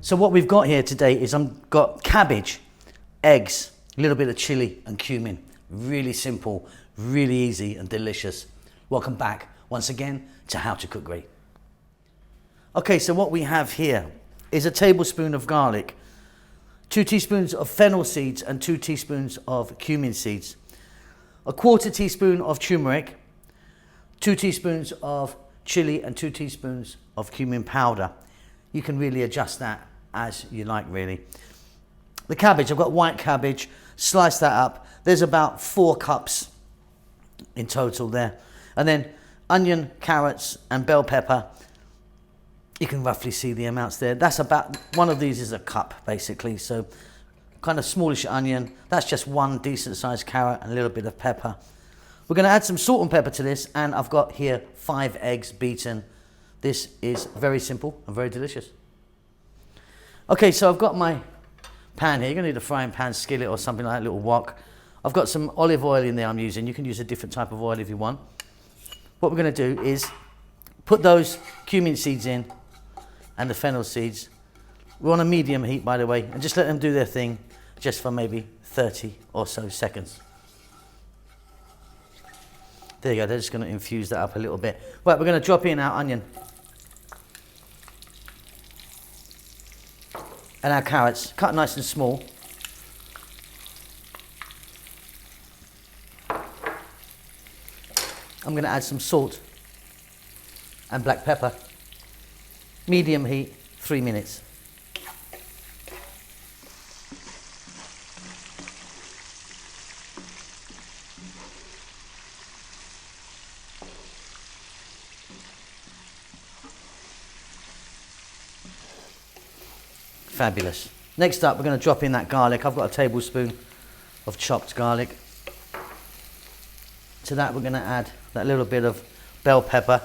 So what we've got here today is I've got cabbage, eggs, a little bit of chili and cumin. Really simple, really easy and delicious. Welcome back once again to How to Cook Great. Okay, so what we have here is a tablespoon of garlic, 2 teaspoons of fennel seeds and 2 teaspoons of cumin seeds, a 1/4 teaspoon of turmeric, 2 teaspoons of chili and 2 teaspoons of cumin powder. You can really adjust that as you like, really. The cabbage, I've got white cabbage, slice that up. There's about 4 cups in total there. And then onion, carrots and bell pepper. You can roughly see the amounts there. That's about, one of these is a cup basically. So kind of smallish onion. That's just 1 decent sized carrot and a little bit of pepper. We're going to add some salt and pepper to this, and I've got here 5 eggs beaten. This is very simple and very delicious. Okay, so I've got my pan here. You're going to need a frying pan, skillet or something like that, a little wok. I've got some olive oil in there I'm using. You can use a different type of oil if you want. What we're going to do is put those cumin seeds in and the fennel seeds. We're on a medium heat, by the way, and just let them do their thing just for maybe 30 or so seconds. There you go, they're just going to infuse that up a little bit. Right, we're going to drop in our onion and our carrots, cut nice and small. I'm going to add some salt and black pepper. Medium heat, 3 minutes. Fabulous. Next up, we're going to drop in that garlic. I've got a tablespoon of chopped garlic. To that, we're going to add that little bit of bell pepper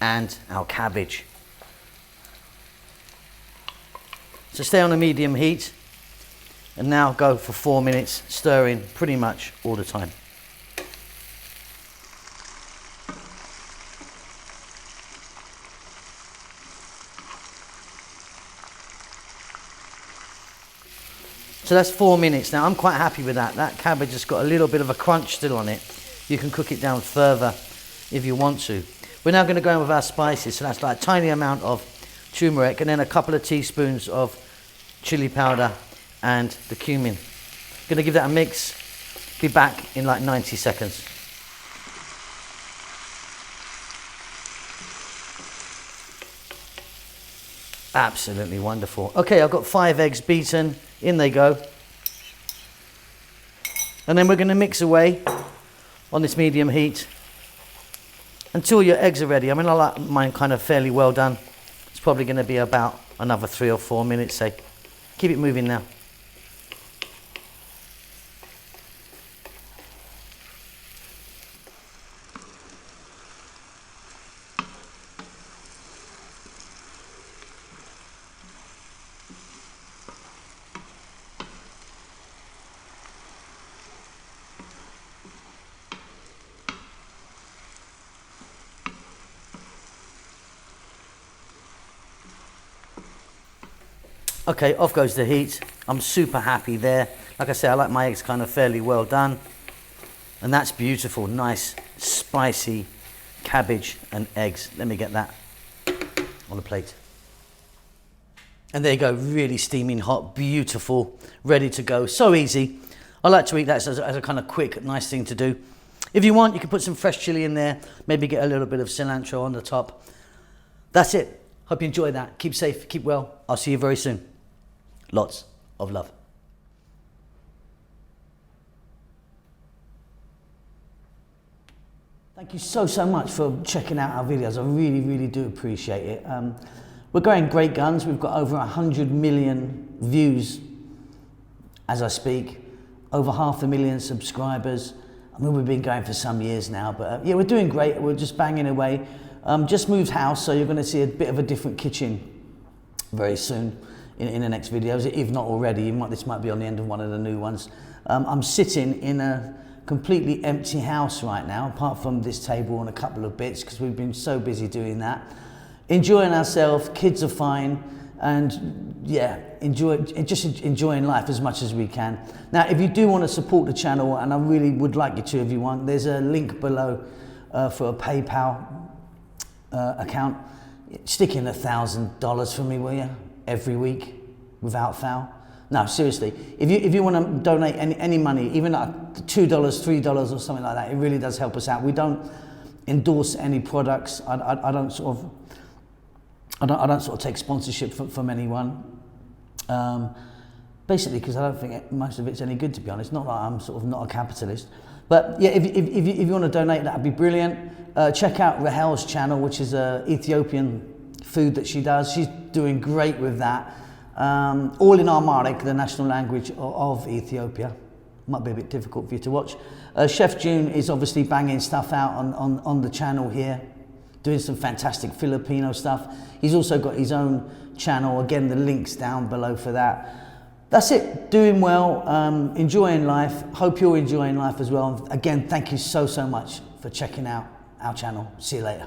and our cabbage. So stay on a medium heat and now go for 4 minutes, stirring pretty much all the time. So that's 4 minutes now. I'm quite happy with that. That cabbage has got a little bit of a crunch still on it. You can cook it down further if you want to. We're now going to go in with our spices. So that's like a tiny amount of turmeric and then a couple of teaspoons of chili powder and the cumin. Going to give that a mix. Be back in like 90 seconds. Absolutely wonderful. Okay, I've got 5 eggs beaten. In they go. And then we're going to mix away on this medium heat until your eggs are ready. I mean, I like mine kind of fairly well done. It's probably going to be about another 3 or 4 minutes, say. Keep it moving now. Okay, off goes the heat. I'm super happy there. Like I say, I like my eggs kind of fairly well done. And that's beautiful, nice, spicy cabbage and eggs. Let me get that on the plate. And there you go, really steaming hot, beautiful, ready to go. So easy. I like to eat that as a kind of quick, nice thing to do. If you want, you can put some fresh chili in there, maybe get a little bit of cilantro on the top. That's it. Hope you enjoy that. Keep safe, keep well. I'll see you very soon. Lots of love. Thank you so much for checking out our videos. I really do appreciate it. We're going great guns. We've got over 100 million views as I speak, over 500,000 subscribers. I mean, we've been going for some years now, but yeah, we're doing great. We're just banging away. Just moved house, so you're going to see a bit of a different kitchen very soon in the next videos, if not already. This might be on the end of one of the new ones. I'm sitting in a completely empty house right now, apart from this table and a couple of bits, because we've been so busy doing that. Enjoying ourselves, kids are fine, and yeah, enjoying life as much as we can. Now, if you do want to support the channel, and I really would like you to if you want, there's a link below for a PayPal account. Stick in $1,000 for me, will you? Every week, without fail. No, seriously, if you want to donate any money, even like $2, $3 or something like that, it really does help us out. We don't endorse any products. I don't sort of take sponsorship from anyone. Basically, because I don't think most of it's any good, to be honest. Not that I'm sort of not a capitalist, but yeah, if you want to donate, that'd be brilliant. Check out Rahel's channel, which is Ethiopian food that she does. She's doing great with that. All in Amharic, the national language of Ethiopia. Might be a bit difficult for you to watch. Chef June is obviously banging stuff out on the channel here, doing some fantastic Filipino stuff. He's also got his own channel. Again, the link's down below for that. That's it. Doing well, enjoying life. Hope you're enjoying life as well. Again, thank you so much for checking out our channel. See you later.